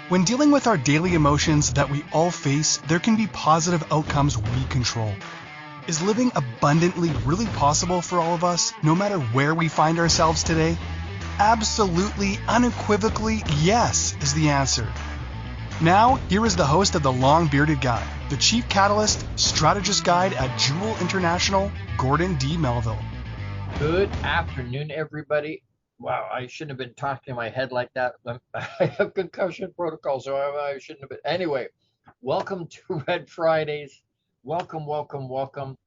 When dealing with our daily emotions that we all face, there can be positive outcomes we control. Is living abundantly really possible for all of us, no matter where we find ourselves today? Absolutely, unequivocally, yes is the answer. Now, here is the host of The Long Bearded Guy, the Chief Catalyst, Strategist Guide at JEWIL International, Gordon D Melville. Good afternoon, everybody. Wow, I shouldn't have been talking in my head like that. I have concussion protocol, so I shouldn't have been. Anyway, welcome to Red Fridays. Welcome, welcome, welcome.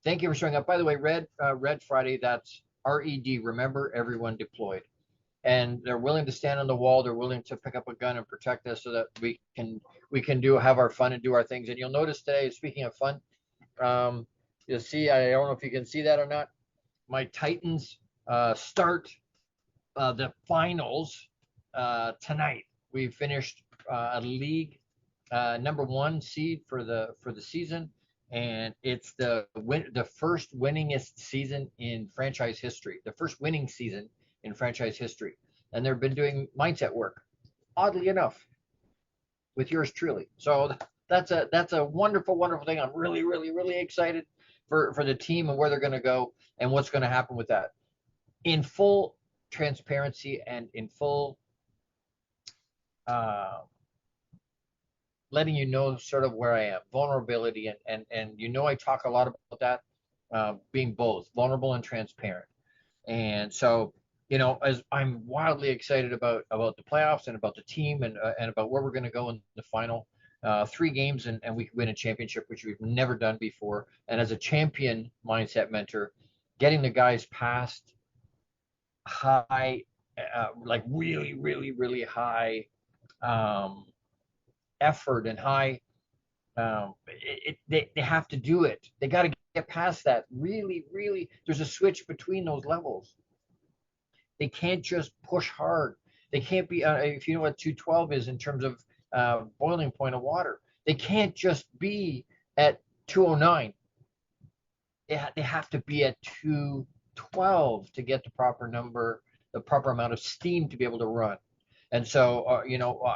Thank you for showing up. By the way, Red Friday, that's RED. Remember, everyone deployed, and they're willing to stand on the wall. They're willing to pick up a gun and protect us, so that we can have our fun and do our things. And you'll notice today, speaking of fun, you'll see. I don't know if you can see that or not. My Titans start the finals tonight. We finished a league #1 seed for the season, and it's the first winningest season in franchise history. The first winning season in franchise history, and they've been doing mindset work, oddly enough, with yours truly. So that's a wonderful, wonderful thing. I'm really, really, really excited for the team and where they're going to go and what's going to happen with that. In full transparency and in full letting you know sort of where I am, vulnerability, and I talk a lot about that, being both vulnerable and transparent. And so, as I'm wildly excited about the playoffs and about the team and about where we're going to go in the final 3 games, and we win a championship, which we've never done before. And as a champion mindset mentor, getting the guys past high, like really, really, really high effort and high, they have to do it. They got to get past that. Really, really, there's a switch between those levels. They can't just push hard. They can't be, if you know what 212 is in terms of boiling point of water, they can't just be at 209. They have to be at 212 to get the proper number, the proper amount of steam to be able to run. And so,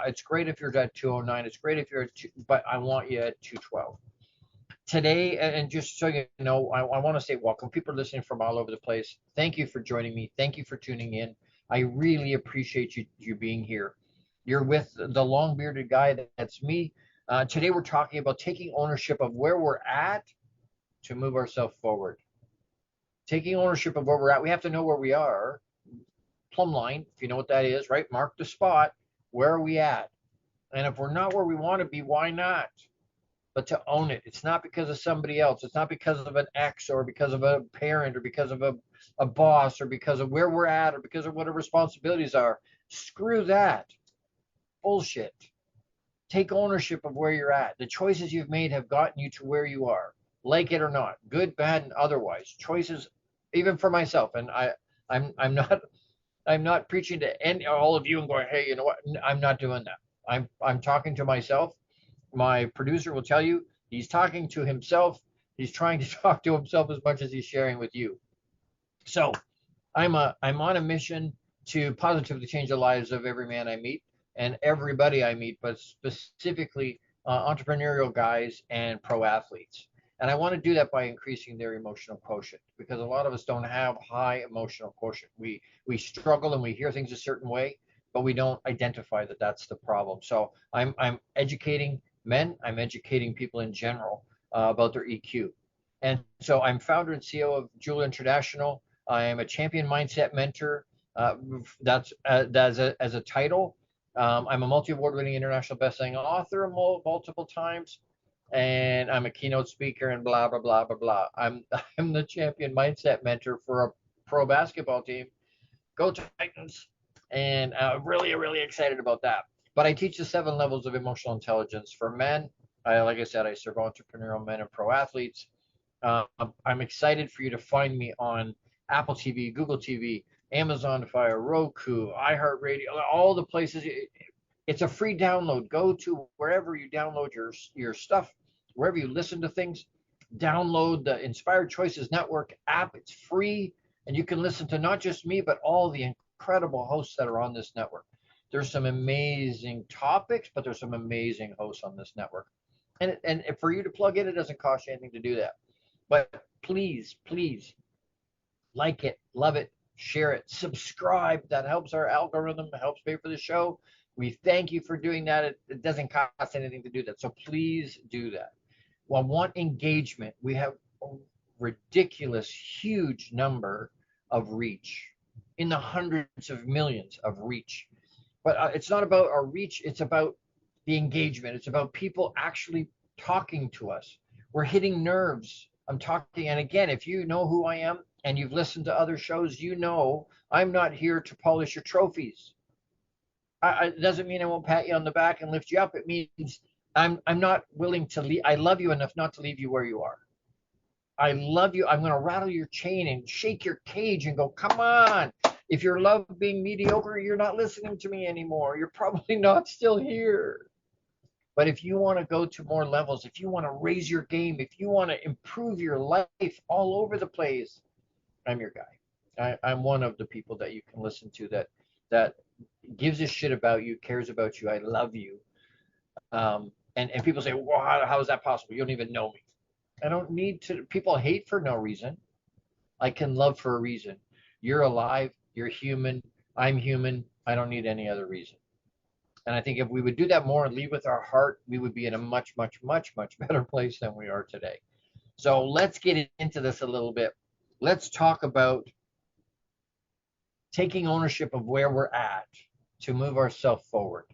it's great if you're at 209. It's great if you're at but I want you at 212. Today, and just so you know, I want to say welcome. People are listening from all over the place. Thank you for joining me. Thank you for tuning in. I really appreciate you being here. You're with the long-bearded guy. That's me. Today, we're talking about taking ownership of where we're at to move ourselves forward. Taking ownership of where we're at. We have to know where we are. Plumb line, if you know what that is, right? Mark the spot. Where are we at? And if we're not where we want to be, why not? But to own it. It's not because of somebody else. It's not because of an ex or because of a parent or because of a boss or because of where we're at or because of what our responsibilities are. Screw that. Bullshit. Take ownership of where you're at. The choices you've made have gotten you to where you are, like it or not, good, bad, and otherwise. Choices, even for myself. And I'm not preaching to all of you and going, hey, you know what? I'm not doing that. I'm talking to myself. My producer will tell you he's talking to himself. He's trying to talk to himself as much as he's sharing with you. So I'm on a mission to positively change the lives of every man I meet and everybody I meet, but specifically entrepreneurial guys and pro athletes. And I want to do that by increasing their emotional quotient, because a lot of us don't have high emotional quotient. We struggle and we hear things a certain way, but we don't identify that that's the problem. So I'm educating men. I'm educating people in general about their EQ. And so I'm founder and CEO of JEWIL International. I am a champion mindset mentor. That's as a title. I'm a multi-award-winning international best-selling author multiple times. And I'm a keynote speaker and blah, blah, blah, blah, blah. I'm the champion mindset mentor for a pro basketball team. Go Titans. And I'm really, really excited about that. But I teach the 7 levels of emotional intelligence for men. Like I said, I serve entrepreneurial men and pro athletes. I'm excited for you to find me on Apple TV, Google TV, Amazon Fire, Roku, iHeartRadio, all the places. It's a free download. Go to wherever you download your stuff, wherever you listen to things. Download the Inspired Choices Network app. It's free, and you can listen to not just me, but all the incredible hosts that are on this network. There's some amazing topics, but there's some amazing hosts on this network. And for you to plug in, it doesn't cost you anything to do that. But please, please like it, love it, share it, subscribe. That helps our algorithm, helps pay for the show. We thank you for doing that. It doesn't cost anything to do that. So please do that. Well, I want engagement. We have a ridiculous, huge number of reach, in the hundreds of millions of reach. But it's not about our reach. It's about the engagement. It's about people actually talking to us. We're hitting nerves. I'm talking, and again, if you know who I am and you've listened to other shows, you know I'm not here to polish your trophies. It doesn't mean I won't pat you on the back and lift you up. It means I'm not willing to leave. I love you enough not to leave you where you are. I love you. I'm going to rattle your chain and shake your cage and go, come on. If you love being mediocre, you're not listening to me anymore. You're probably not still here. But if you want to go to more levels, if you want to raise your game, if you want to improve your life all over the place, I'm your guy. I'm one of the people that you can listen to that gives a shit about you, cares about you. I love you. And people say, well, how is that possible? You don't even know me. I don't need to. People hate for no reason. I can love for a reason. You're alive. You're human. I'm human. I don't need any other reason. And I think if we would do that more and lead with our heart, we would be in a much, much, much, much better place than we are today. So let's get into this a little bit. Let's talk about taking ownership of where we're at to move ourselves forward.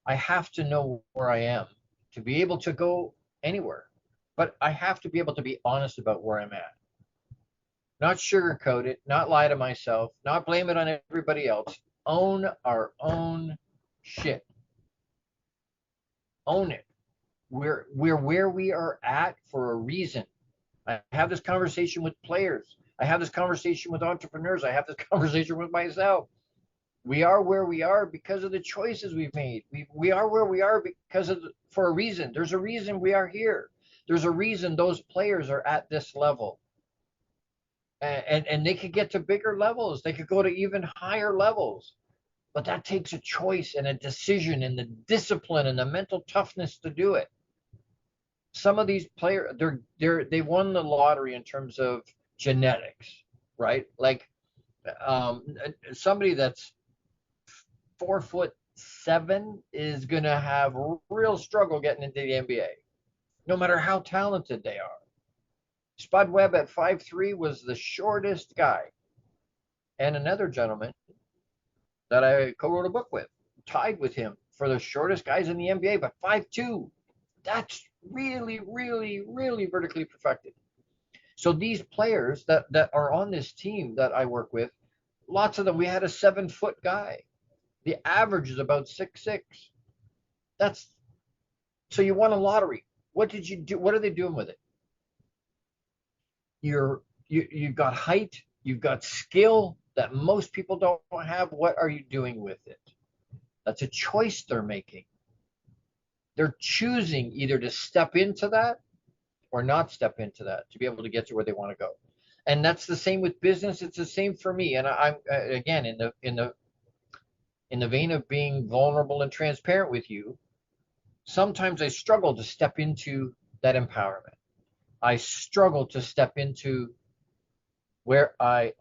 I have to know where I am to be able to go anywhere, but I have to be able to be honest about where I'm at. Not sugarcoat it, not lie to myself, not blame it on everybody else. Own our own shit. Own it. We're where we are at for a reason. I have this conversation with players. I have this conversation with entrepreneurs. I have this conversation with myself. We are where we are because of the choices we've made. We are where we are because of for a reason. There's a reason we are here. There's a reason those players are at this level. And they could get to bigger levels. They could go to even higher levels. But that takes a choice and a decision and the discipline and the mental toughness to do it. Some of these players, they won the lottery in terms of genetics, right? Like somebody that's 4'7" is gonna have real struggle getting into the NBA, no matter how talented they are. Spud Webb at 5'3" was the shortest guy, and another gentleman that I co-wrote a book with tied with him for the shortest guys in the NBA, but 5'2". That's really, really, really vertically perfected. So these players that are on this team that I work with, lots of them, we had a 7-foot guy. The average is about 6'6". That's so you won a lottery. What did you do? What are they doing with it? You've got height, you've got skill that most people don't have. What are you doing with it? That's a choice they're making. They're choosing either to step into that or not step into that to be able to get to where they want to go. And that's the same with business. It's the same for me. And I'm again in the vein of being vulnerable and transparent with you. Sometimes I struggle to step into that empowerment. I struggle to step into where I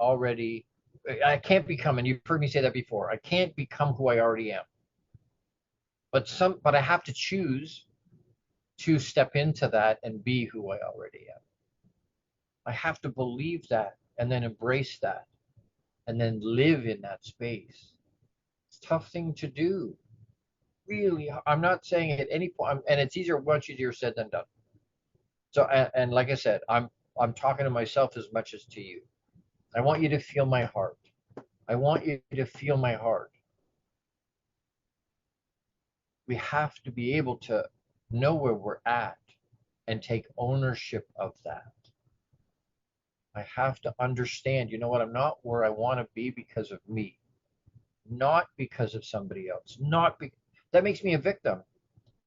can't become, and you've heard me say that before, I can't become who I already am. But I have to choose to step into that and be who I already am. I have to believe that and then embrace that and then live in that space. It's a tough thing to do. Really, I'm not saying at any point, and it's much easier said than done. So, and like I said, I'm talking to myself as much as to you. I want you to feel my heart. I want you to feel my heart. We have to be able to know where we're at and take ownership of that. I have to understand, you know what, I'm not where I want to be because of me, not because of somebody else, that makes me a victim.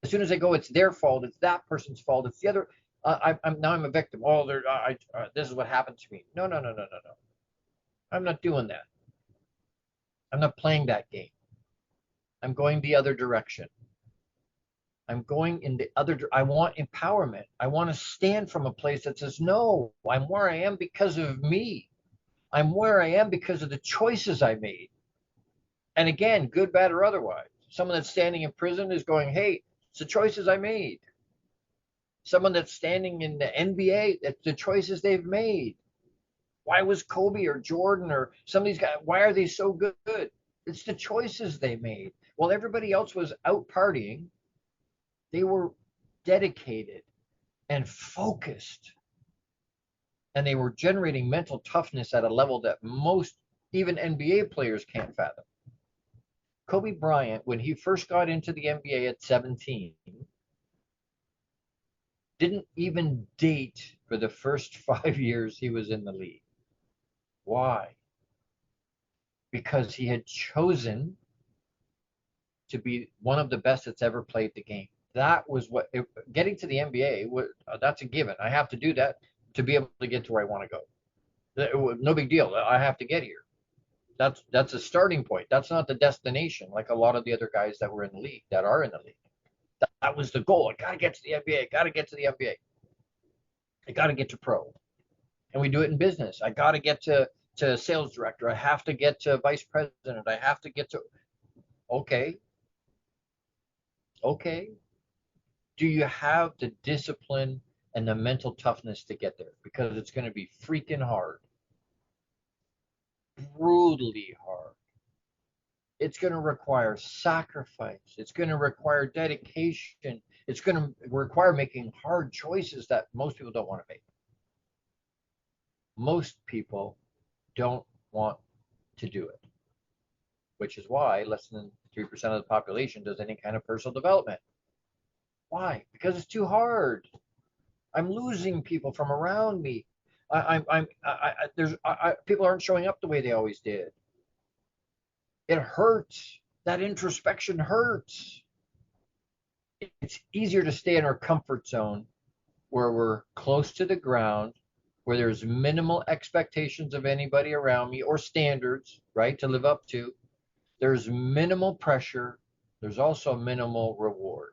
As soon as I go, it's their fault, it's that person's fault, it's the other, I'm a victim. Oh, this is what happened to me. No. I'm not doing that. I'm not playing that game. I'm going the other direction. I'm going in the other. I want empowerment. I want to stand from a place that says, no, I'm where I am because of me. I'm where I am because of the choices I made. And again, good, bad, or otherwise. Someone that's standing in prison is going, hey, it's the choices I made. Someone that's standing in the NBA, it's the choices they've made. Why was Kobe or Jordan or some of these guys, why are they so good? It's the choices they made. While everybody else was out partying, they were dedicated and focused. And they were generating mental toughness at a level that most, even NBA players, can't fathom. Kobe Bryant, when he first got into the NBA at 17, didn't even date for the first 5 years he was in the league. Why? Because he had chosen to be one of the best that's ever played the game. That was what getting to the NBA was. That's a given. I have to do that to be able to get to where I want to go. No big deal. I have to get here. That's a starting point. That's not the destination, like a lot of the other guys that were in the league, that are in the league. That was the goal. I got to get to the NBA. I got to get to the NBA. I got to get to pro. And we do it in business. I got to get to sales director. I have to get to vice president. I have to get to. Okay. Do you have the discipline and the mental toughness to get there? Because it's going to be freaking hard. Brutally hard. It's going to require sacrifice. It's going to require dedication. It's going to require making hard choices that most people don't want to make. Most people don't want to do it, which is why less than 3% of the population does any kind of personal development. Why? Because it's too hard. I'm losing people from around me. People aren't showing up the way they always did. It hurts. That introspection hurts. It's easier to stay in our comfort zone where we're close to the ground, where there's minimal expectations of anybody around me or standards, right, to live up to. There's minimal pressure. There's also minimal reward,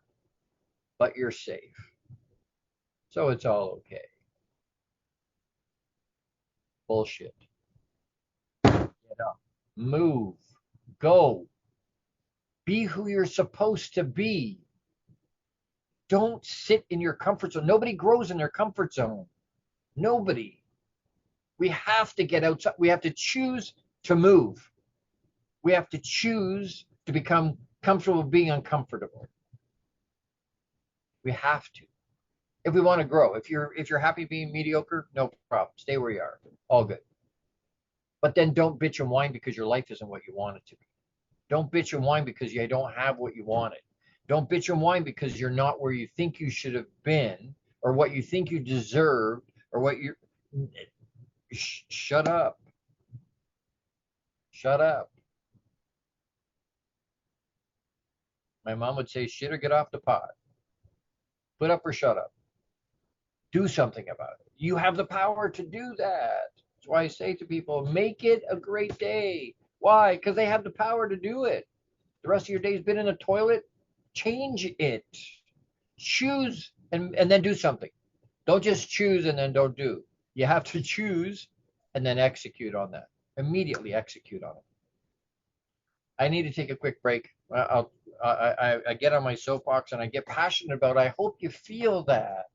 but you're safe. So it's all okay. Bullshit. Get up, move, go, be who you're supposed to be. Don't sit in your comfort zone. Nobody grows in their comfort zone. Nobody. We have to get outside. We have to choose to move. We have to choose to become comfortable being uncomfortable. We have to. If we want to grow, if you're happy being mediocre, no problem. Stay where you are. All good. But then don't bitch and whine because your life isn't what you want it to be. Don't bitch and whine because you don't have what you wanted. Don't bitch and whine because you're not where you think you should have been, or what you think you deserved, or what you. Shut up. Shut up. My mom would say, shit or get off the pot. Put up or shut up. Do something about it. You have the power to do that. That's why I say to people, make it a great day. Why? Because they have the power to do it. The rest of your day's been in the toilet. Change it. Choose and then do something. Don't just choose and then don't do. You have to choose and then execute on that. Immediately execute on it. I need to take a quick break. I get on my soapbox and I get passionate about it. I hope you feel that.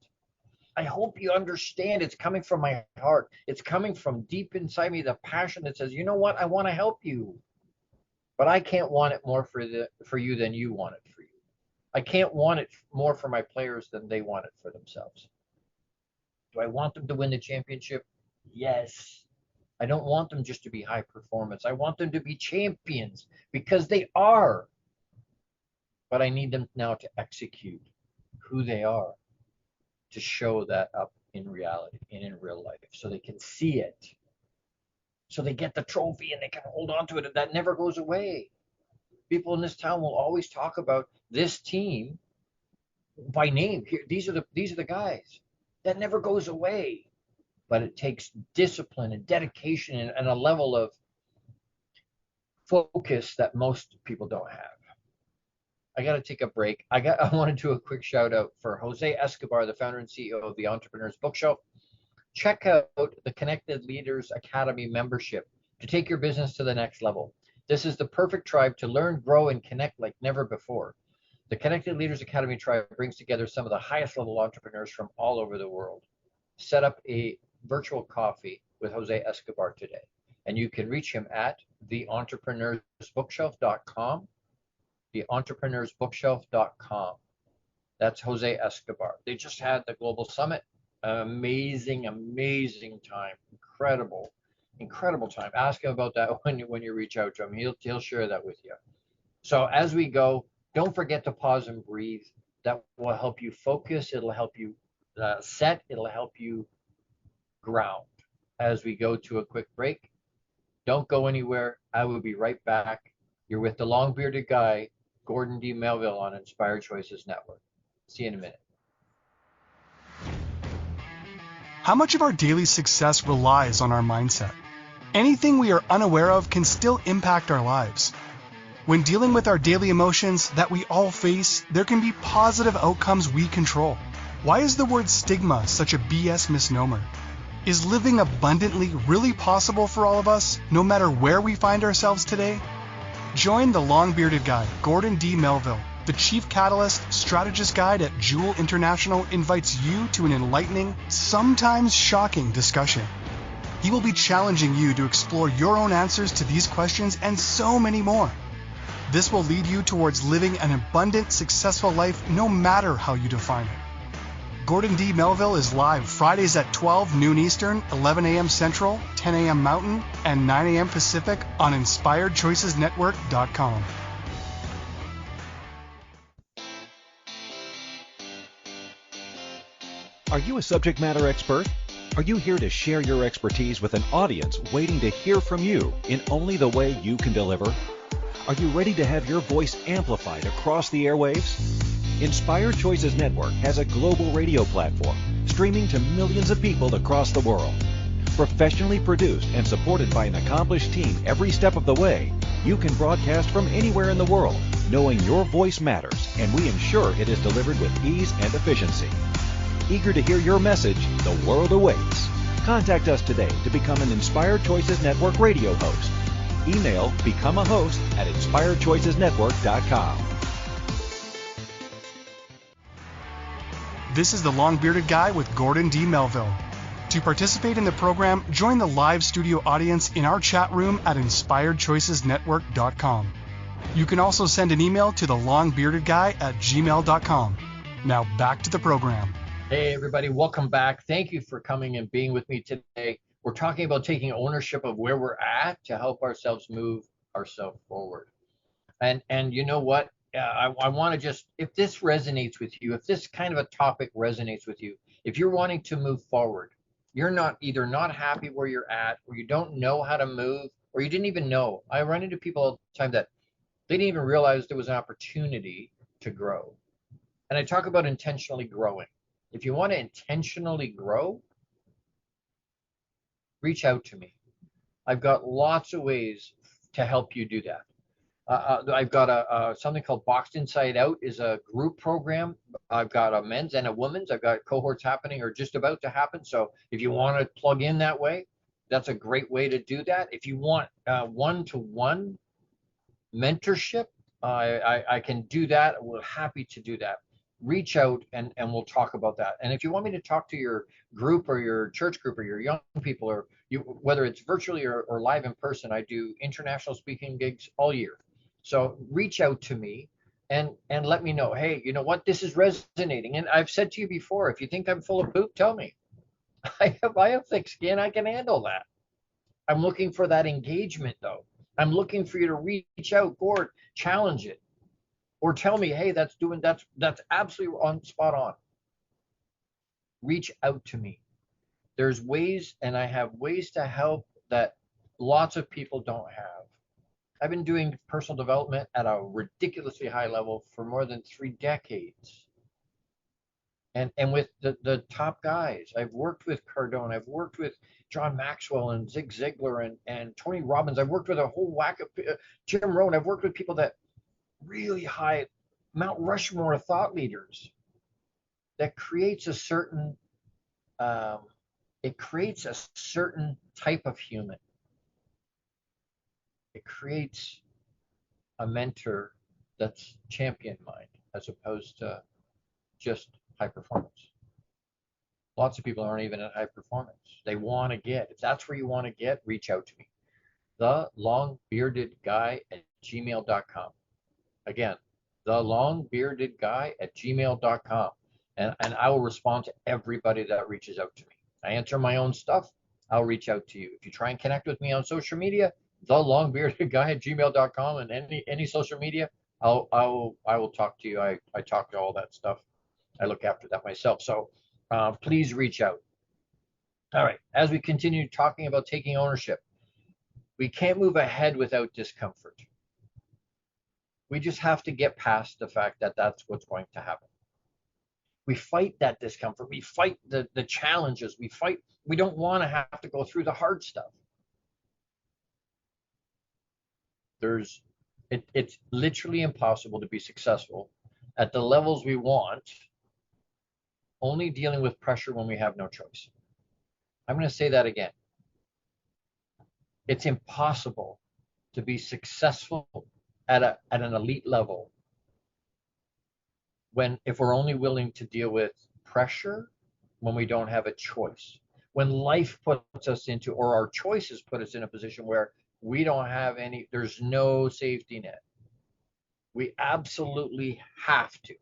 I hope you understand it's coming from my heart. It's coming from deep inside me, the passion that says, you know what, I want to help you. But I can't want it more for you than you want it for you. I can't want it more for my players than they want it for themselves. Do I want them to win the championship? Yes. I don't want them just to be high performance. I want them to be champions because they are. But I need them now to execute who they are, to show that up in reality and in real life so they can see it. So they get the trophy and they can hold on to it, and that never goes away. People in this town will always talk about this team by name. Here, these are the guys. That never goes away. But it takes discipline and dedication and a level of focus that most people don't have. I got to take a break. I want to do a quick shout out for Jose Escobar, the founder and CEO of the Entrepreneur's Bookshelf. Check out the Connected Leaders Academy membership to take your business to the next level. This is the perfect tribe to learn, grow, and connect like never before. The Connected Leaders Academy tribe brings together some of the highest level entrepreneurs from all over the world. Set up a virtual coffee with Jose Escobar today, and you can reach him at theentrepreneursbookshelf.com, theentrepreneursbookshelf.com. That's Jose Escobar. They just had the Global Summit. Amazing, amazing time. Incredible time. Ask him about that when you reach out to him. He'll share that with you. So as we go, don't forget to pause and breathe. That will help you focus. It'll help you set. It'll help you ground. As we go to a quick break, don't go anywhere. I will be right back. You're with the long-bearded guy, Gordon D Melville, on Inspired Choices Network. See you in a minute. How much of our daily success relies on our mindset? Anything we are unaware of can still impact our lives. When dealing with our daily emotions that we all face, there can be positive outcomes we control. Why is the word stigma such a BS misnomer? Is living abundantly really possible for all of us, no matter where we find ourselves today? Join the long-bearded guy, Gordon D. Melville. The Chief Catalyst Strategist Guide at JEWIL International invites you to an enlightening, sometimes shocking discussion. He will be challenging you to explore your own answers to these questions and so many more. This will lead you towards living an abundant, successful life no matter how you define it. Gordon D. Melville is live Fridays at 12 noon Eastern, 11 a.m. Central, 10 a.m. Mountain, and 9 a.m. Pacific on InspiredChoicesNetwork.com. Are you a subject matter expert? Are you here to share your expertise with an audience waiting to hear from you in only the way you can deliver? Are you ready to have your voice amplified across the airwaves? Inspired Choices Network has a global radio platform streaming to millions of people across the world. Professionally produced and supported by an accomplished team every step of the way, you can broadcast from anywhere in the world, knowing your voice matters, and we ensure it is delivered with ease and efficiency. Eager to hear your message, the world awaits. Contact us today to become an Inspired Choices Network radio host. Email become a host at inspiredchoicesnetwork.com. This is the long-bearded guy with Gordon D. Melville. To participate in the program, join the live studio audience in our chat room at inspiredchoicesnetwork.com. You can also send an email to the long-bearded guy at gmail.com. Now back to the program. Hey everybody, welcome back. Thank you for coming and being with me today. We're talking about taking ownership of where we're at to help ourselves move ourselves forward. And you know what? I want to just, if this resonates with you, if this kind of a topic resonates with you, if you're wanting to move forward, you're either not happy where you're at, or you don't know how to move, or you didn't even know. I run into people all the time that they didn't even realize there was an opportunity to grow. And I talk about intentionally growing. If you want to intentionally grow, reach out to me. I've got lots of ways to help you do that. I've got something called Boxed Inside Out is a group program. I've got a men's and a women's. I've got cohorts happening or just about to happen. So if you want to plug in that way, that's a great way to do that. If you want one-to-one mentorship, I can do that. We're happy to do that. Reach out and we'll talk about that. And if you want me to talk to your group or your church group or your young people, or whether it's virtually or live in person, I do international speaking gigs all year. So reach out to me and let me know, hey, you know what, this is resonating. And I've said to you before, if you think I'm full of poop, tell me. I have thick skin. I can handle that. I'm looking for that engagement though. I'm looking for you to reach out, Gord, challenge it. Or tell me, hey, that's absolutely spot on. Reach out to me. There's ways, and I have ways to help that lots of people don't have. I've been doing personal development at a ridiculously high level for more than 3 decades. And with the top guys. I've worked with Cardone, I've worked with John Maxwell and Zig Ziglar and Tony Robbins. I've worked with a whole whack of Jim Rohn. I've worked with people that really high Mount Rushmore of thought leaders that creates a certain it creates a certain type of human. It creates a mentor that's champion mind as opposed to just high performance. Lots of people aren't even at high performance. They want to get, if that's where you want to get, reach out to me. The long bearded guy at gmail.com. Again, the long bearded guy at gmail.com. And I will respond to everybody that reaches out to me. I answer my own stuff. I'll reach out to you. If you try and connect with me on social media, the long bearded guy at gmail.com and any social media, I will talk to you. I talk to all that stuff. I look after that myself. So please reach out. All right. As we continue talking about taking ownership, we can't move ahead without discomfort. We just have to get past the fact that that's what's going to happen. We fight that discomfort. We fight the challenges. We don't want to have to go through the hard stuff. It's literally impossible to be successful at the levels we want, only dealing with pressure when we have no choice. I'm going to say that again. It's impossible to be successful at an elite level if we're only willing to deal with pressure when we don't have a choice. When life puts us into, or our choices put us in a position where we don't have there's no safety net. We absolutely have to.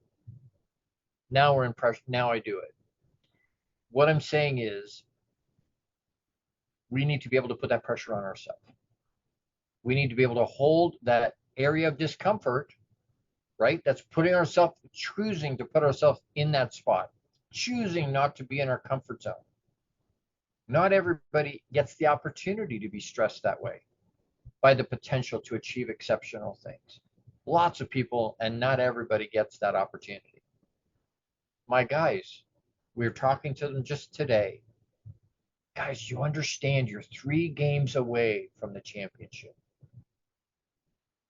Now we're in pressure. Now I do it. What I'm saying is we need to be able to put that pressure on ourselves. We need to be able to hold that area of discomfort, right? That's choosing to put ourselves in that spot, choosing not to be in our comfort zone. Not everybody gets the opportunity to be stressed that way by the potential to achieve exceptional things. Lots of people, and not everybody gets that opportunity. My guys, we were talking to them just today. Guys, you understand you're 3 games away from the championship.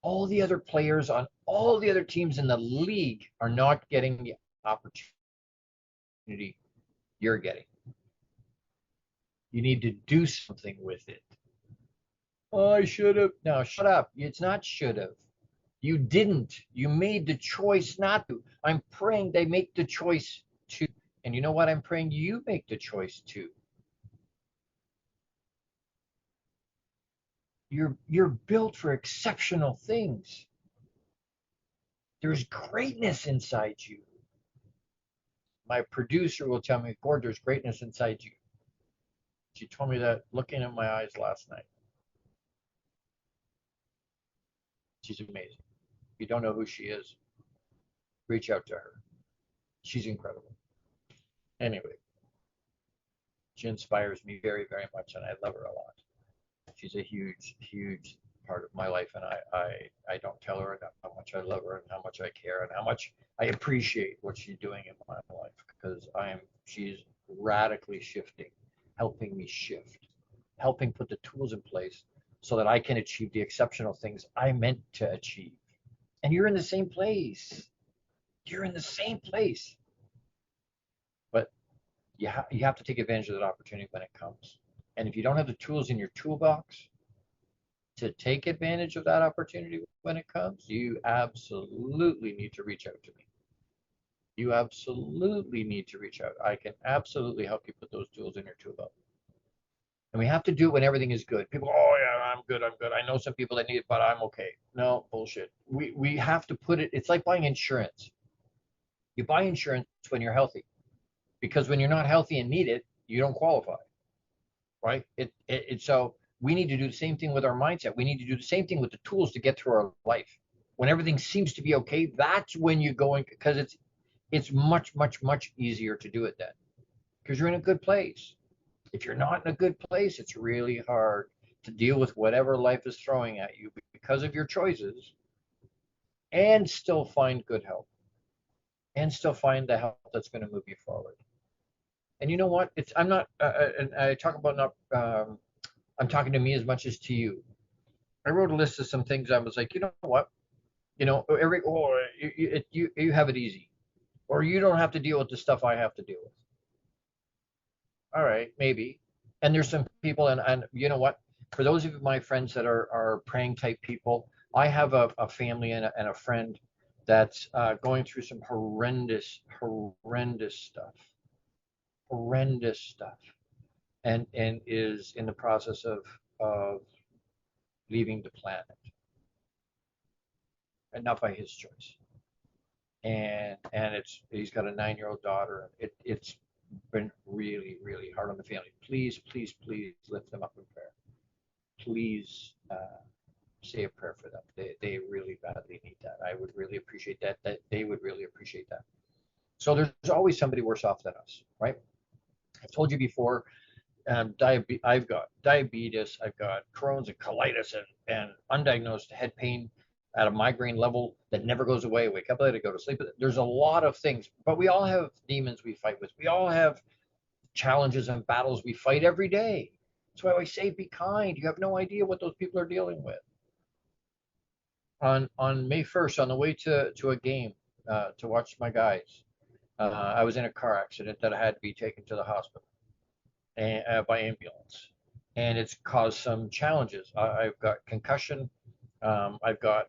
All the other players on all the other teams in the league are not getting the opportunity you're getting. You need to do something with it. Oh, I should have. No, shut up. It's not should have. You didn't. You made the choice not to. I'm praying they make the choice to. And you know what? I'm praying you make the choice to. You're built for exceptional things. There's greatness inside you. My producer will tell me, Gord, there's greatness inside you. She told me that looking in my eyes last night. She's amazing. If you don't know who she is, reach out to her. She's incredible. Anyway, she inspires me very, very much, and I love her a lot. She's a huge, huge part of my life, and I don't tell her enough how much I love her and how much I care and how much I appreciate what she's doing in my life, because she's radically shifting, helping me shift, helping put the tools in place so that I can achieve the exceptional things I meant to achieve. And you're in the same place. You're in the same place. But you have to take advantage of that opportunity when it comes. And if you don't have the tools in your toolbox to take advantage of that opportunity when it comes, you absolutely need to reach out to me. You absolutely need to reach out. I can absolutely help you put those tools in your toolbox. And we have to do it when everything is good. People, oh yeah, I'm good. I know some people that need it, but I'm okay. No, bullshit. We have to put it, it's like buying insurance. You buy insurance when you're healthy, because when you're not healthy and need it, you don't qualify, right? So we need to do the same thing with our mindset. We need to do the same thing with the tools to get through our life. When everything seems to be okay, that's when you go in, because it's much, much, much easier to do it then, because you're in a good place. If you're not in a good place, it's really hard to deal with whatever life is throwing at you because of your choices, and still find good help, and still find the help that's going to move you forward. And you know what? I'm not, and I talk about not, I'm talking to me as much as to you. I wrote a list of some things. I was like, you know what? You know, you have it easy, or you don't have to deal with the stuff I have to deal with. All right, maybe. And there's some people, and you know what? For those of my friends that are praying type people, I have a family and a friend that's going through some horrendous stuff, and is in the process of leaving the planet, and not by his choice. And he's got a 9-year-old daughter. It's been really, really hard on the family. Please, please, please lift them up in prayer. Please say a prayer for them. They really badly need that. I would really appreciate that. That they would really appreciate that. So there's always somebody worse off than us, right? I've told you before, I've got diabetes, I've got Crohn's and colitis and undiagnosed head pain at a migraine level that never goes away. Wake up late, go to sleep. There's a lot of things, but we all have demons we fight with. We all have challenges and battles we fight every day. That's why I say be kind. You have no idea what those people are dealing with. On May 1st, on the way to a game to watch my guys, I was in a car accident that I had to be taken to the hospital by ambulance, and it's caused some challenges. I've got concussion. I've got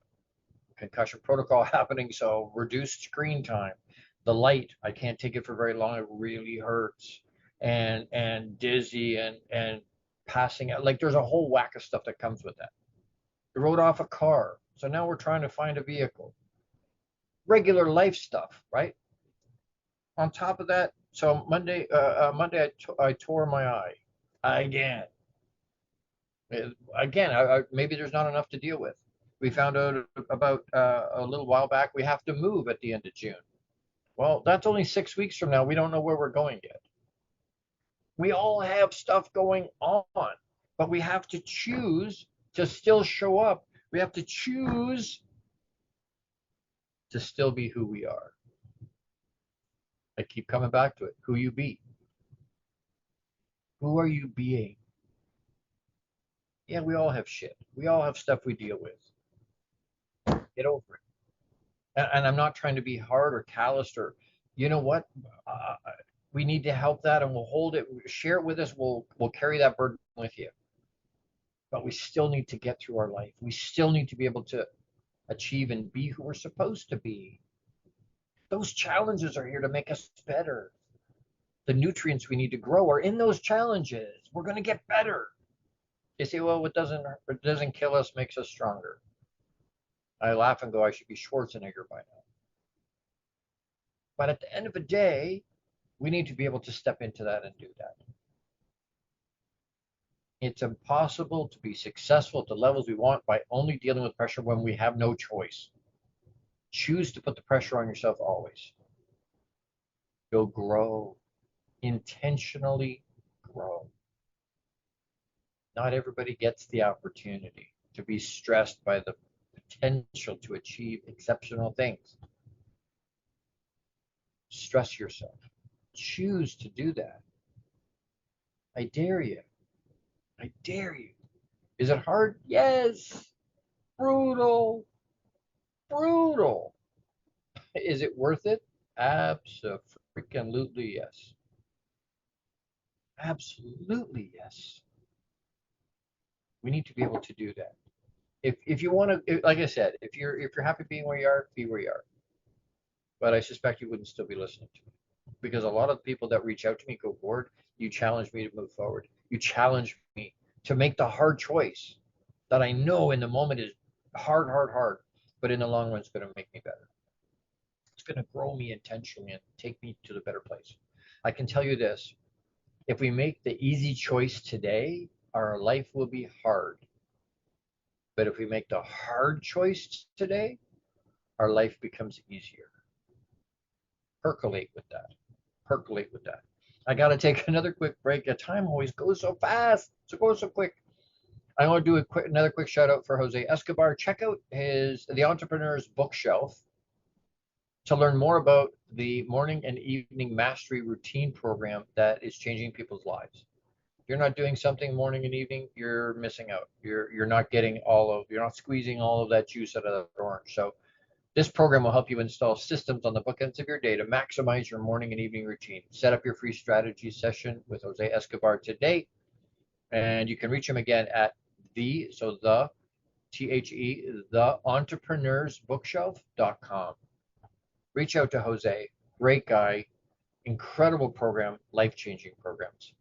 concussion protocol happening, so reduced screen time. The light, I can't take it for very long. It really hurts, and dizzy and passing out. Like there's a whole whack of stuff that comes with that. I rode off a car, so now we're trying to find a vehicle. Regular life stuff, right? On top of that, so Monday I tore my eye again. Maybe there's not enough to deal with. We found out about a little while back we have to move at the end of June. Well, that's only 6 weeks from now. We don't know where we're going yet. We all have stuff going on, but we have to choose to still show up. We have to choose to still be who we are. I keep coming back to it. Who you be. Who are you being? Yeah, we all have shit. We all have stuff we deal with. Get over it. And I'm not trying to be hard or calloused or, you know what? We need to help that, and we'll hold it, share it with us. We'll carry that burden with you. But we still need to get through our life. We still need to be able to achieve and be who we're supposed to be. Those challenges are here to make us better. The nutrients we need to grow are in those challenges. We're going to get better. You say, well, what doesn't kill us makes us stronger. I laugh and go, I should be Schwarzenegger by now. But at the end of the day, we need to be able to step into that and do that. It's impossible to be successful at the levels we want by only dealing with pressure when we have no choice. Choose to put the pressure on yourself always. You'll grow. Intentionally grow. Not everybody gets the opportunity to be stressed by the potential to achieve exceptional things. Stress yourself. Choose to do that. I dare you. I dare you. Is it hard? Yes. Brutal. Brutal. Is it worth it? Absolutely yes. Absolutely yes. We need to be able to do that. If you want to, like I said, if you're happy being where you are, be where you are. But I suspect you wouldn't still be listening to me, because a lot of the people that reach out to me go, Gord, you challenge me to move forward. You challenge me to make the hard choice that I know in the moment is hard, but in the long run it's going to make me better. It's going to grow me intentionally and take me to the better place. I can tell you this, if we make the easy choice today, our life will be hard. But if we make the hard choice today, our life becomes easier. Percolate with that. Percolate with that. I got to take another quick break. The time always goes so fast. It goes so quick. I want to do another quick shout out for Jose Escobar. Check out The Entrepreneur's Bookshelf to learn more about the morning and evening mastery routine program that is changing people's lives. If you're not doing something morning and evening, you're missing out. You're not getting you're not squeezing all of that juice out of the orange. So This program will help you install systems on the bookends of your day to maximize your morning and evening routine. Set up your free strategy session with Jose Escobar today, and you can reach him again at the entrepreneursbookshelf.com. Reach out to Jose. Great guy, incredible program, life-changing programs.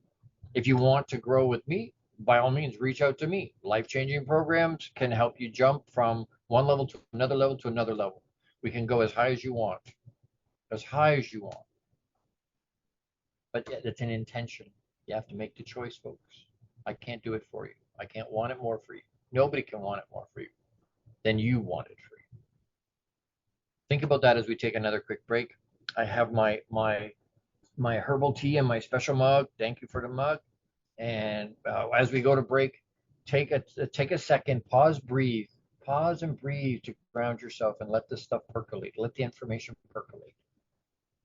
If you want to grow with me, by all means, reach out to me. Life-changing programs can help you jump from one level to another level to another level. We can go as high as you want, as high as you want. But it's an intention. You have to make the choice, folks. I can't do it for you. I can't want it more for you. Nobody can want it more for you than you want it for you. Think about that as we take another quick break. I have my herbal tea in my special mug. Thank you for the mug. And as we go to break, take a second, pause and breathe to ground yourself and let this stuff percolate. Let the information percolate.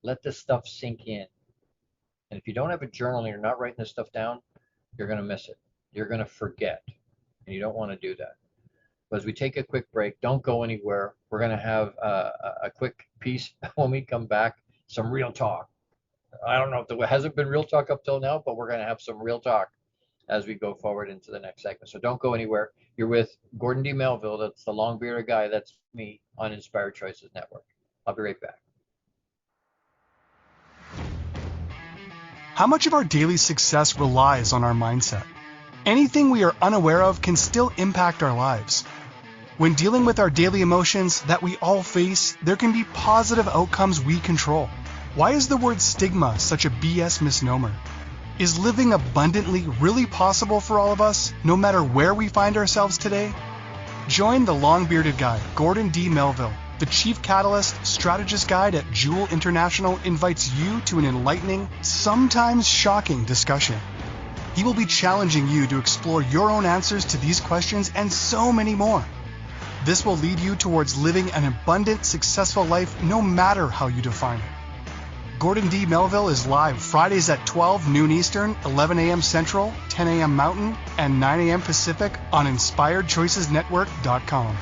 Let this stuff sink in. And if you don't have a journal and you're not writing this stuff down, you're going to miss it. You're going to forget. And you don't want to do that. But as we take a quick break, don't go anywhere. We're going to have a quick piece when we come back, some real talk. I don't know if there hasn't been real talk up till now, but we're going to have some real talk as we go forward into the next segment. So don't go anywhere. You're with Gordon D Melville. That's the long bearded guy. That's me on Inspired Choices Network. I'll be right back. How much of our daily success relies on our mindset? Anything we are unaware of can still impact our lives. When dealing with our daily emotions that we all face, there can be positive outcomes we control. Why is the word stigma such a BS misnomer? Is living abundantly really possible for all of us, no matter where we find ourselves today? Join the long-bearded guy, Gordon D. Melville. The Chief Catalyst Strategist Guide at JEWIL International invites you to an enlightening, sometimes shocking discussion. He will be challenging you to explore your own answers to these questions and so many more. This will lead you towards living an abundant, successful life no matter how you define it. Gordon D. Melville is live Fridays at 12 noon Eastern, 11 a.m. Central, 10 a.m. Mountain, and 9 a.m. Pacific on InspiredChoicesNetwork.com.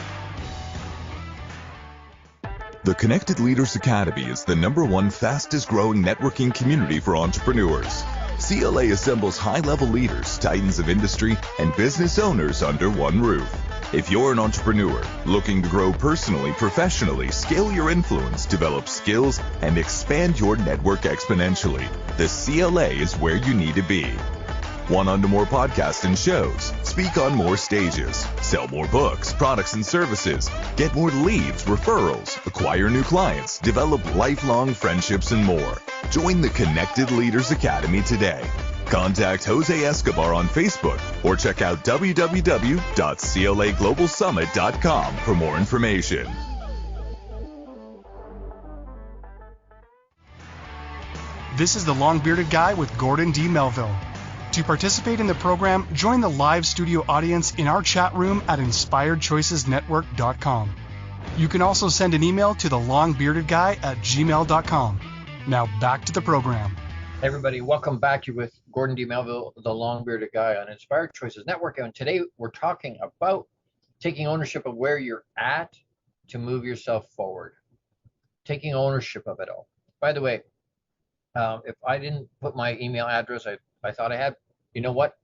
The Connected Leaders Academy is the #1 fastest growing networking community for entrepreneurs. CLA assembles high-level leaders, titans of industry, and business owners under one roof. If you're an entrepreneur looking to grow personally, professionally, scale your influence, develop skills, and expand your network exponentially, the CLA is where you need to be. Want on to more podcasts and shows, speak on more stages, sell more books, products, and services, get more leads, referrals, acquire new clients, develop lifelong friendships, and more. Join the Connected Leaders Academy today. Contact Jose Escobar on Facebook or check out www.claglobalsummit.com for more information. This is the long-bearded guy with Gordon D. Melville. To participate in the program, join the live studio audience in our chat room at InspiredChoicesNetwork.com. You can also send an email to thelongbeardedguy@gmail.com. Now back to the program. Hey everybody, welcome back. You're with Gordon D. Melville, the long-bearded guy on Inspired Choices Network. And today we're talking about taking ownership of where you're at to move yourself forward. Taking ownership of it all. By the way, if I didn't put my email address, I thought I had, you know what?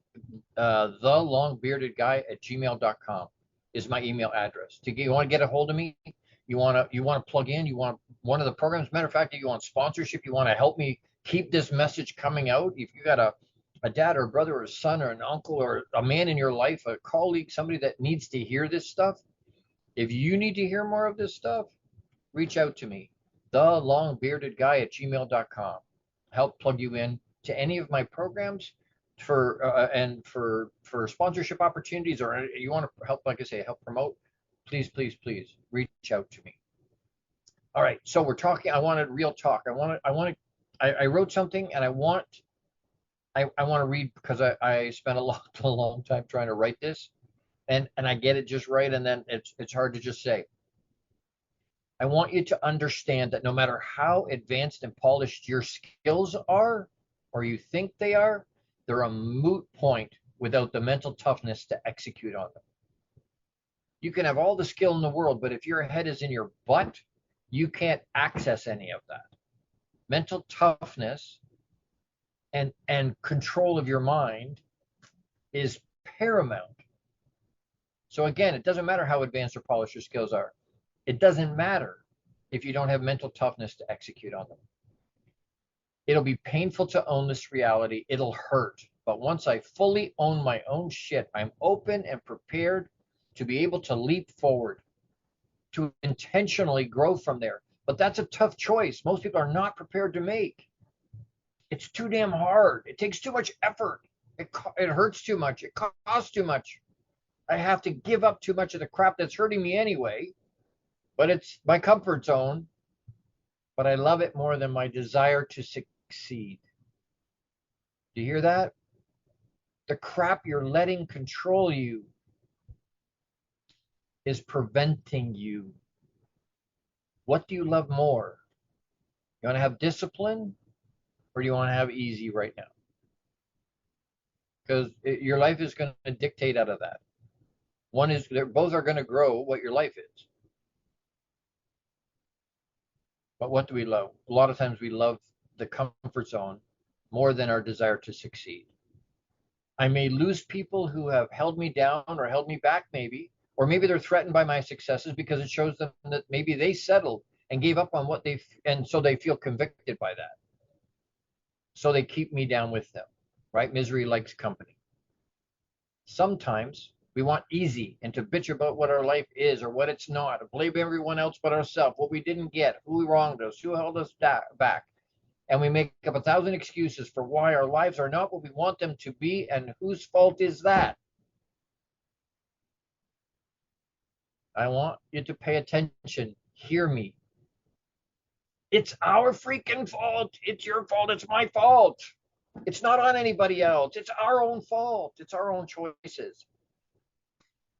thelongbeardedguy@gmail.com is my email address. You want to get a hold of me? You want to plug in? You want one of the programs? Matter of fact, you want sponsorship? You want to help me keep this message coming out? If you got a dad or a brother or a son or an uncle or a man in your life, a colleague, somebody that needs to hear this stuff, if you need to hear more of this stuff, reach out to me, thelongbeardedguy@gmail.com. Help plug you in to any of my programs for sponsorship opportunities, or you want to help, like I say, help promote, please reach out to me. All right, so we're talking. I wanted real talk. I wrote something, and I want to read because I spent a long time trying to write this, and I get it just right, and then it's hard to just say. I want you to understand that no matter how advanced and polished your skills are, or you think they are, they're a moot point without the mental toughness to execute on them. You can have all the skill in the world, but if your head is in your butt, You can't access any of that. Mental toughness and control of your mind is paramount. So again, it doesn't matter how advanced or polished your skills are. It doesn't matter if you don't have mental toughness to execute on them. It'll be painful to own this reality. It'll hurt. But once I fully own my own shit, I'm open and prepared to be able to leap forward, to intentionally grow from there. But that's a tough choice. Most people are not prepared to make. It's too damn hard. It takes too much effort. It hurts too much. It costs too much. I have to give up too much of the crap that's hurting me anyway. But it's my comfort zone. But I love it more than my desire to succeed. Do you hear that? The crap you're letting control you is preventing you. What do you love more? You want to have discipline, or do you want to have easy right now? Because your life is going to dictate out of that. Both are going to grow what your life is. But what do we love? A lot of times we love the comfort zone more than our desire to succeed. I may lose people who have held me down or held me back maybe, or maybe they're threatened by my successes because it shows them that maybe they settled and gave up on what and so they feel convicted by that. So they keep me down with them, right? Misery likes company. Sometimes we want easy and to bitch about what our life is or what it's not, to blame everyone else but ourselves, what we didn't get, who wronged us, who held us back. And we make up 1,000 excuses for why our lives are not what we want them to be, and whose fault is that? I want you to pay attention. Hear me. It's our freaking fault. It's your fault. It's my fault. It's not on anybody else. It's our own fault. It's our own choices.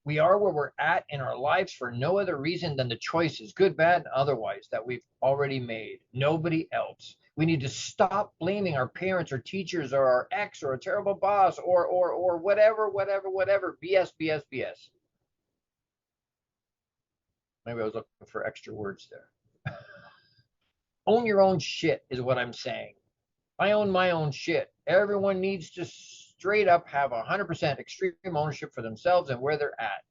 We are where we're at in our lives for no other reason than the choices, good, bad, and otherwise, that we've already made. Nobody else. We need to stop blaming our parents or teachers or our ex or a terrible boss or whatever. BS, BS, BS. Maybe I was looking for extra words there. Own your own shit is what I'm saying. I own my own shit. Everyone needs to straight up have 100% extreme ownership for themselves and where they're at.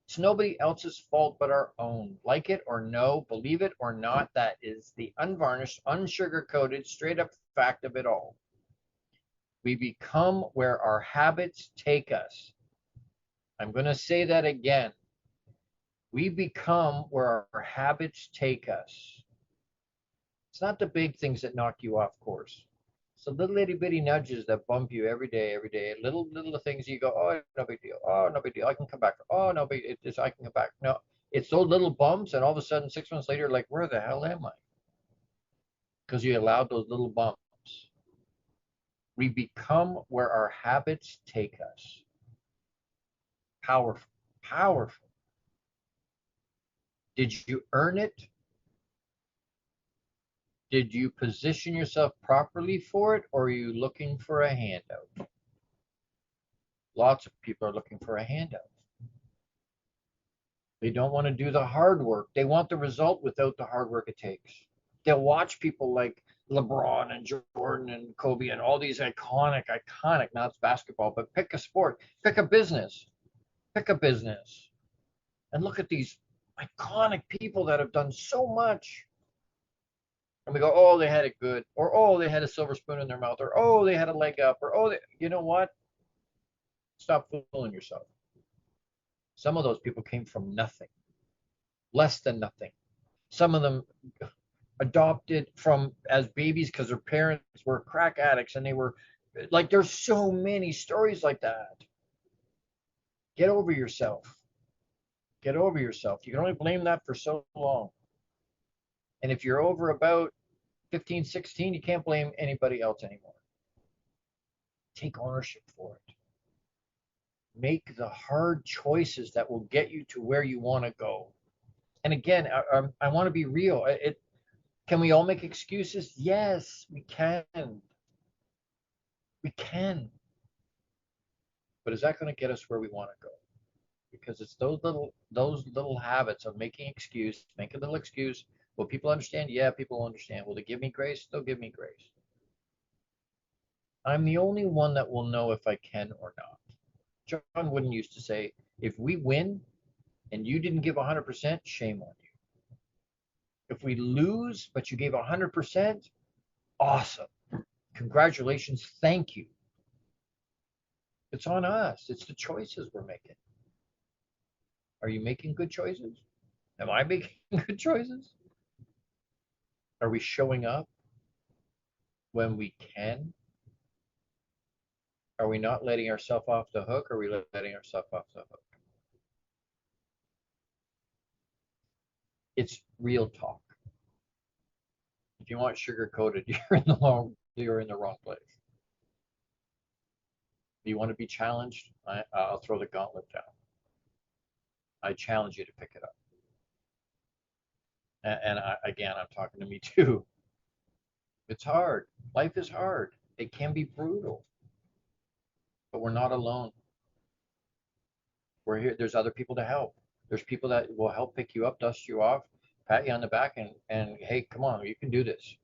It's nobody else's fault but our own. Like it or no, believe it or not, that is the unvarnished, unsugar-coated, straight-up fact of it all. We become where our habits take us. I'm going to say that again. We become where our habits take us. It's not the big things that knock you off course. It's the little itty bitty nudges that bump you every day. Little things you go, oh, no big deal. Oh, no big deal. I can come back. Oh, no big deal. I can come back. No, it's those little bumps, and all of a sudden, 6 months later, like, where the hell am I? Because you allowed those little bumps. We become where our habits take us. Powerful. Powerful. Did you earn it? Did you position yourself properly for it, or are you looking for a handout? Lots of people are looking for a handout. They don't want to do the hard work. They want the result without the hard work it takes. They'll watch people like LeBron and Jordan and Kobe and all these iconic, now it's basketball, but pick a sport, pick a business, and look at these iconic people that have done so much. And we go, oh, they had it good, or oh, they had a silver spoon in their mouth, or oh, they had a leg up, or oh, you know what? Stop fooling yourself. Some of those people came from nothing, less than nothing. Some of them adopted from as babies because their parents were crack addicts, and they were like, there's so many stories like that. Get over yourself. Get over yourself. You can only blame that for so long. And if you're over about 15, 16, you can't blame anybody else anymore. Take ownership for it. Make the hard choices that will get you to where you want to go. And again, I want to be real. Can we all make excuses? Yes, we can. We can. But is that going to get us where we want to go? Because it's those little habits of making a little excuse, Will people understand? Yeah, people will understand. Will they give me grace? They'll give me grace. I'm the only one that will know if I can or not. John Wooden used to say, if we win and you didn't give 100%, shame on you. If we lose, but you gave 100%, awesome. Congratulations. Thank you. It's on us. It's the choices we're making. Are you making good choices? Am I making good choices? Are we showing up when we can? Are we not letting ourselves off the hook? Or are we letting ourselves off the hook? It's real talk. If you want sugar coated, you're in the wrong place. If you want to be challenged, I'll throw the gauntlet down. I challenge you to pick it up. And again, I'm talking to me too. It's hard. Life is hard. It can be brutal. But we're not alone. We're here. There's other people to help. There's people that will help pick you up, dust you off, pat you on the back, and hey, come on, you can do this.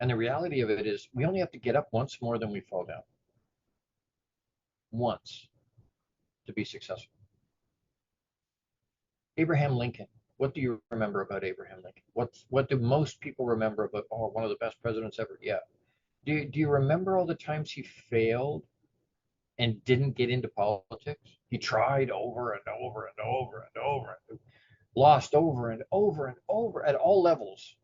And the reality of it is we only have to get up once more than we fall down. Once to be successful. Abraham Lincoln. What do you remember about Abraham Lincoln? What do most people remember about, oh, one of the best presidents ever? Yeah. Do you remember all the times he failed and didn't get into politics? He tried over and over and over and over, and lost over and over and over at all levels.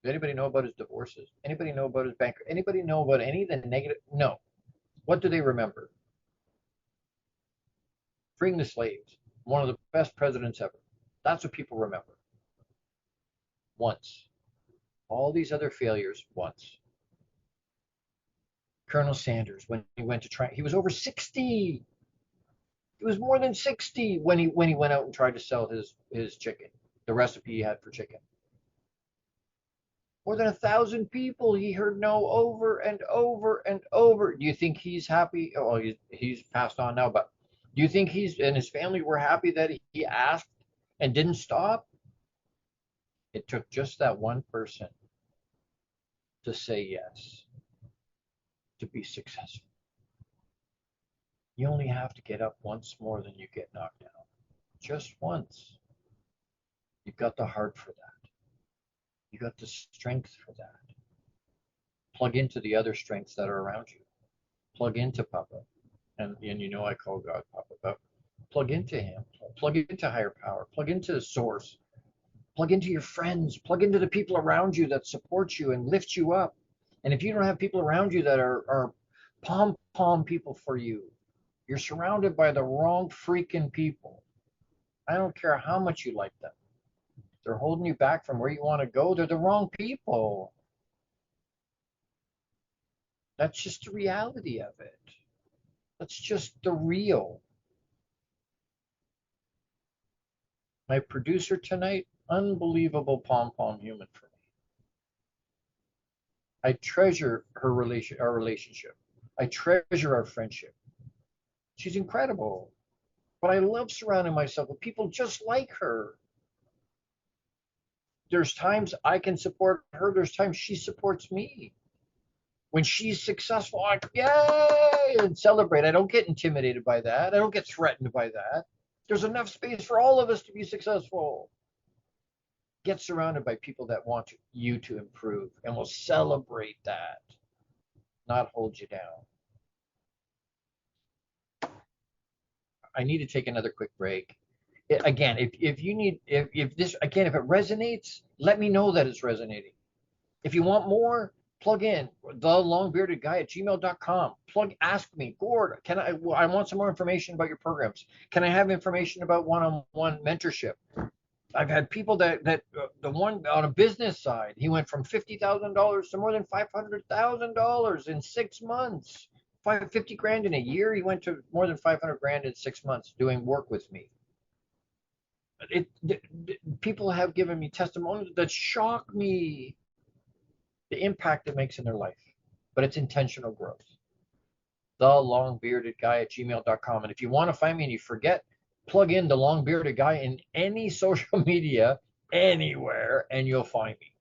Does anybody know about his divorces? Anybody know about his banker? Anybody know about any of the negative? No. What do they remember? Freeing the slaves. One of the best presidents ever. That's what people remember. Once. All these other failures, once. Colonel Sanders, when he went to try, he was over 60. He was more than 60 when he went out and tried to sell his chicken, the recipe he had for chicken. More than 1,000 people he heard no over and over and over. Do you think he's happy? Oh, he's passed on now, but do you think he's and his family were happy that he asked and didn't stop? It took just that one person to say yes, to be successful. You only have to get up once more than you get knocked down. Just once. You've got the heart for that. You got the strength for that. Plug into the other strengths that are around you. Plug into Papa. And you know I call God Papa, but plug into him. Plug into higher power. Plug into the source. Plug into your friends. Plug into the people around you that support you and lift you up. And if you don't have people around you that are pom-pom people for you, you're surrounded by the wrong freaking people. I don't care how much you like them. They're holding you back from where you want to go. They're the wrong people. That's just the reality of it. That's just the real. My producer tonight, unbelievable pom-pom human for me. I treasure our relationship. I treasure our friendship. She's incredible. But I love surrounding myself with people just like her. There's times I can support her. There's times she supports me. When she's successful, I yay and celebrate. I don't get intimidated by that. I don't get threatened by that. There's enough space for all of us to be successful. Get surrounded by people that want you to improve and will celebrate that, not hold you down. I need to take another quick break. Again, if this if it resonates, let me know that it's resonating. If you want more, plug in thelongbeardedguy@gmail.com. Ask me, Gord, I want some more information about your programs. Can I have information about one-on-one mentorship? I've had people that the one on a business side, he went from $50,000 to more than $500,000 in 6 months. 50 grand in a year. He went to more than 500 grand in 6 months doing work with me. People have given me testimonials that shock me, the impact it makes in their life, but it's intentional growth. thelongbeardedguy@gmail.com. And if you want to find me and you forget, Plug in the long bearded guy in any social media anywhere and you'll find me.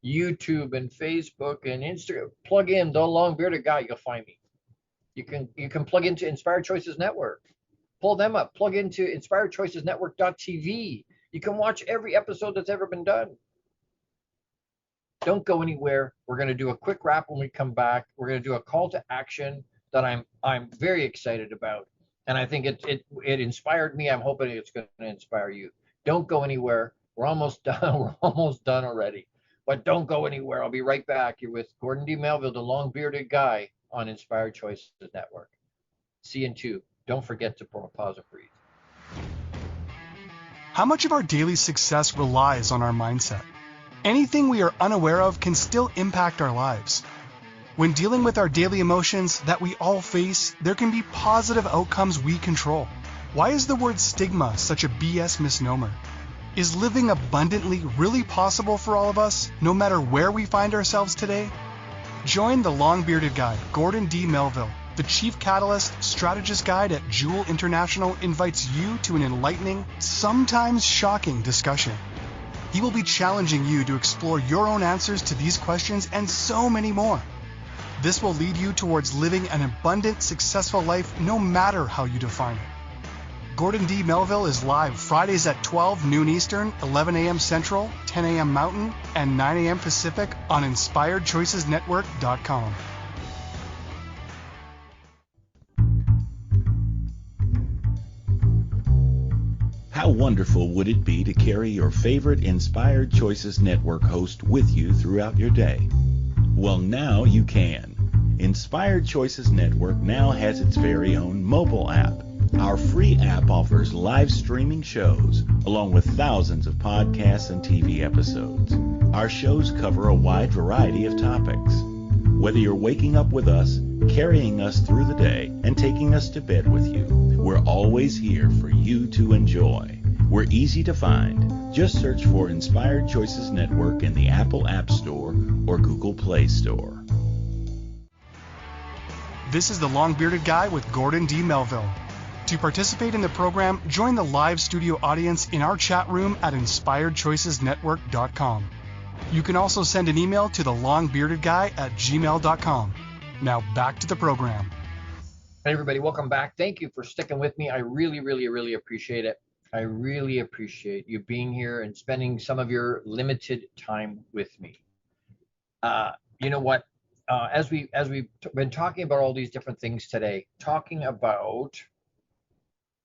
YouTube and Facebook and Instagram. Plug in the long bearded guy, you'll find me. You can plug into Inspired Choices Network. Pull them up. Plug into inspiredchoicesnetwork.tv. You can watch every episode that's ever been done. Don't go anywhere. We're going to do a quick wrap when we come back. We're going to do a call to action that I'm very excited about, and I think it inspired me. I'm hoping it's going to inspire you. Don't go anywhere. We're almost done. We're almost done already, but don't go anywhere. I'll be right back. You're with Gordon D Melville, the long bearded guy on Inspired Choices Network. See you in 2. Don't forget to pause and breathe. How much of our daily success relies on our mindset? Anything we are unaware of can still impact our lives. When dealing with our daily emotions that we all face, there can be positive outcomes we control. Why is the word stigma such a BS misnomer? Is living abundantly really possible for all of us, no matter where we find ourselves today? Join the long-bearded guy, Gordon D. Melville. The Chief Catalyst Strategist Guide at JEWIL International invites you to an enlightening, sometimes shocking discussion. He will be challenging you to explore your own answers to these questions and so many more. This will lead you towards living an abundant, successful life no matter how you define it. Gordon D. Melville is live Fridays at 12 noon Eastern, 11 a.m. Central, 10 a.m. Mountain, and 9 a.m. Pacific on InspiredChoicesNetwork.com. How wonderful would it be to carry your favorite Inspired Choices Network host with you throughout your day? Well, now you can. Inspired Choices Network now has its very own mobile app. Our free app offers live streaming shows, along with thousands of podcasts and TV episodes. Our shows cover a wide variety of topics. Whether you're waking up with us, carrying us through the day, and taking us to bed with you, we're always here for you to enjoy. We're easy to find. Just search for Inspired Choices Network in the Apple App Store or Google Play Store. This is the long-bearded guy with Gordon D. Melville. To participate in the program, join the live studio audience in our chat room at InspiredChoicesNetwork.com. You can also send an email to thelongbeardedguy@gmail.com. Now back to the program. Hey everybody, welcome back. Thank you for sticking with me. I really, really, really appreciate it. I really appreciate you being here and spending some of your limited time with me. You know what? As we've been talking about all these different things today, talking about,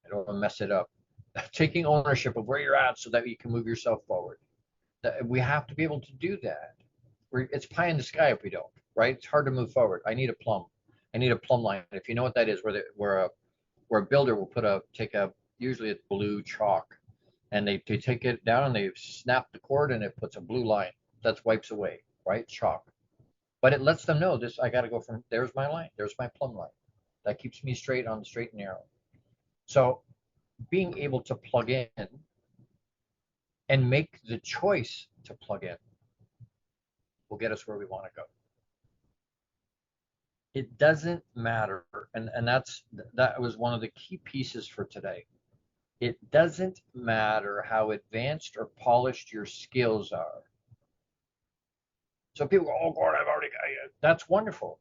I don't want to mess it up, taking ownership of where you're at so that you can move yourself forward. We have to be able to do that. It's pie in the sky if we don't, right? It's hard to move forward. I need a plumb. I need a plumb line. If you know what that is, where a builder will usually it's blue chalk, and they take it down and they snap the cord and it puts a blue line. That wipes away, right? Chalk. But it lets them know I got to go from, there's my line, there's my plumb line. That keeps me straight on the straight and narrow. So being able to plug in and make the choice to plug in will get us where we want to go. It doesn't matter, and that was one of the key pieces for today. It doesn't matter how advanced or polished your skills are. So people go, oh, God, I've already got it. That's wonderful.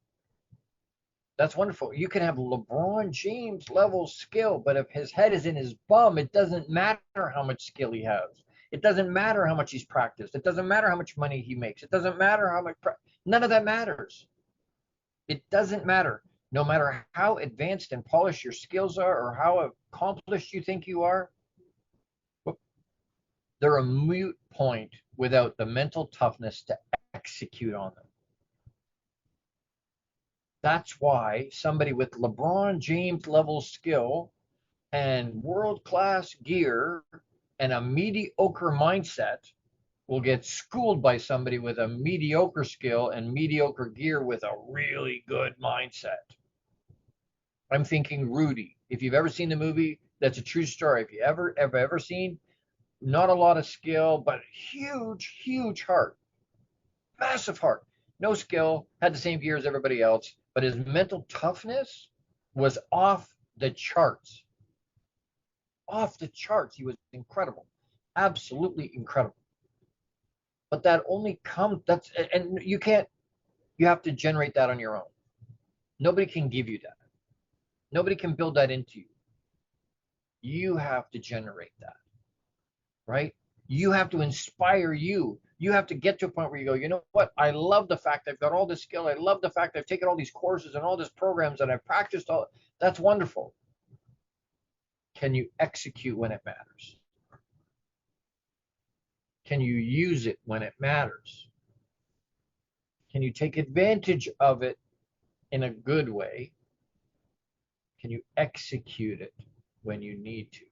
That's wonderful. You can have LeBron James level skill, but if his head is in his bum, it doesn't matter how much skill he has. It doesn't matter how much he's practiced. It doesn't matter how much money he makes. It doesn't matter how much, none of that matters. It doesn't matter. No matter how advanced and polished your skills are or how accomplished you think you are, they're a moot point without the mental toughness to execute on them. That's why somebody with LeBron James level skill and world-class gear and a mediocre mindset will get schooled by somebody with a mediocre skill and mediocre gear with a really good mindset. I'm thinking Rudy. If you've ever seen the movie, that's a true story. If you ever seen, not a lot of skill, but huge, huge heart. Massive heart. No skill, had the same gear as everybody else, but his mental toughness was off the charts. off the charts. He was incredible, absolutely incredible. But that only comes, and you have to generate that on your own. Nobody can give you that. Nobody can build that into you. You have to generate that, right? You have to inspire you. You have to get to a point where you go, you know what? I love the fact I've got all this skill. I love the fact I've taken all these courses and all these programs and I've practiced all. That's wonderful. Can you execute when it matters? Can you use it when it matters? Can you take advantage of it in a good way? Can you execute it when you need to?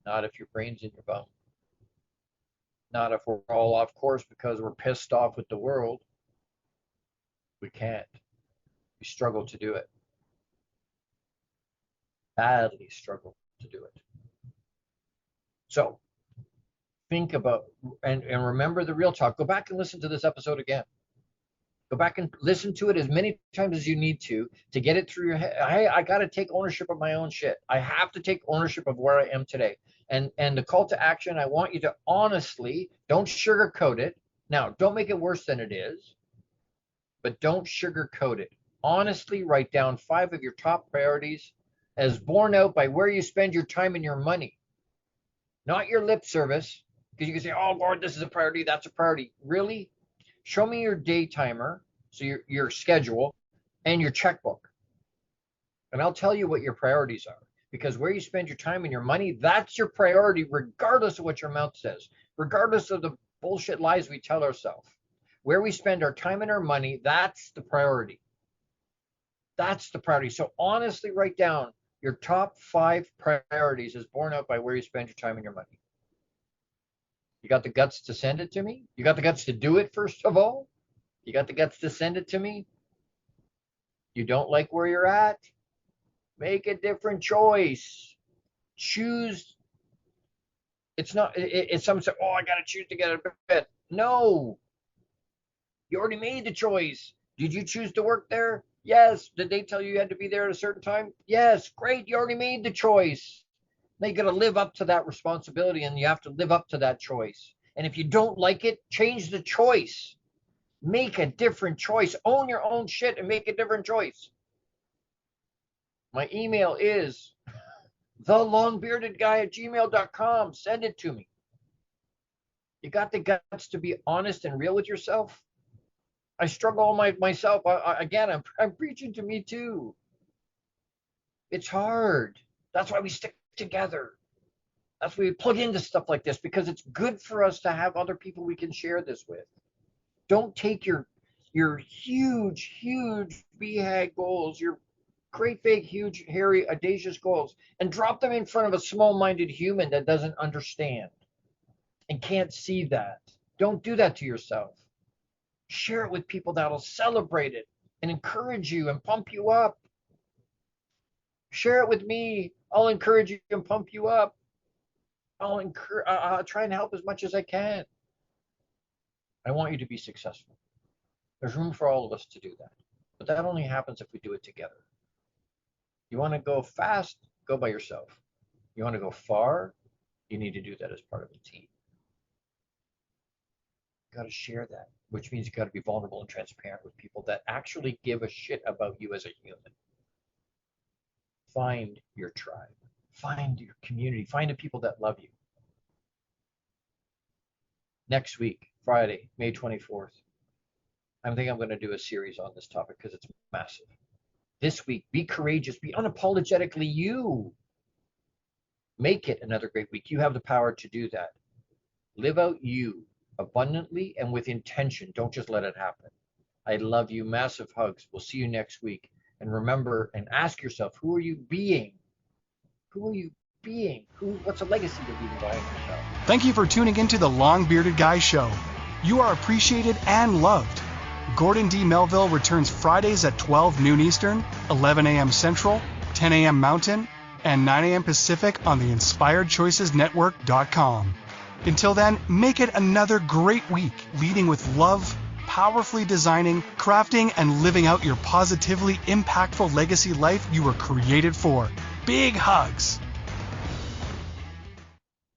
Not if your brain's in your bum. Not if we're all off course because we're pissed off with the world. We can't. We struggle to do it. Badly struggle to do it. So think about and remember the real talk. Go back and listen to this episode again. Go back and listen to it as many times as you need to get it through your head. I got to take ownership of my own shit. I have to take ownership of where I am today. And the call to action, I want you to honestly, don't sugarcoat it. Now, don't make it worse than it is, but don't sugarcoat it. Honestly, write down 5 of your top priorities as borne out by where you spend your time and your money. Not your lip service, because you can say, oh, Lord, this is a priority, that's a priority. Really? Show me your day timer, so your schedule, and your checkbook. And I'll tell you what your priorities are. Because where you spend your time and your money, that's your priority, regardless of what your mouth says, regardless of the bullshit lies we tell ourselves. Where we spend our time and our money, that's the priority. That's the priority. So honestly, write down your top 5 priorities as borne out by where you spend your time and your money. You got the guts to send it to me? You got the guts to do it, first of all? You got the guts to send it to me? You don't like where you're at? Make a different choice. Choose. It's not, it's someone say, oh, I got to choose to get out of bed. No. You already made the choice. Did you choose to work there? Yes. Did they tell you had to be there at a certain time? Yes. Great. You already made the choice. Now you got to live up to that responsibility, and you have to live up to that choice. And if you don't like it, change the choice. Make a different choice. Own your own shit and make a different choice. My email is thelongbeardedguy@gmail.com. Send it to me. You got the guts to be honest and real with yourself? I struggle myself. Again, I'm preaching to me too. It's hard. That's why we stick together. That's why we plug into stuff like this, because it's good for us to have other people we can share this with. Don't take your huge BHAG goals, your great big huge hairy audacious goals, and drop them in front of a small-minded human that doesn't understand and can't see that. Don't do that to yourself. Share it with people that'll celebrate it and encourage you and pump you up. Share it with me. I'll encourage you and pump you up. I'll try and help as much as I can. I want you to be successful. There's room for all of us to do that. But that only happens if we do it together. You want to go fast? Go by yourself. You want to go far? You need to do that as part of a team. You got to share that, which means you got to be vulnerable and transparent with people that actually give a shit about you as a human. Find your tribe. Find your community. Find the people that love you. Next week, Friday, May 24th, I think I'm going to do a series on this topic because it's massive. This week, be courageous. Be unapologetically you. Make it another great week. You have the power to do that. Live out you abundantly and with intention. Don't just let it happen. I love you. Massive hugs. We'll see you next week. And remember and ask yourself, who are you being? Who are you being? What's a legacy you're leaving behind yourself? Thank you for tuning into the Long Bearded Guy Show. You are appreciated and loved. Gordon D. Melville returns Fridays at 12 noon Eastern, 11 a.m. Central, 10 a.m. Mountain, and 9 a.m. Pacific on the InspiredChoicesNetwork.com. Until then, make it another great week, leading with love, powerfully designing, crafting, and living out your positively impactful legacy life you were created for. Big hugs.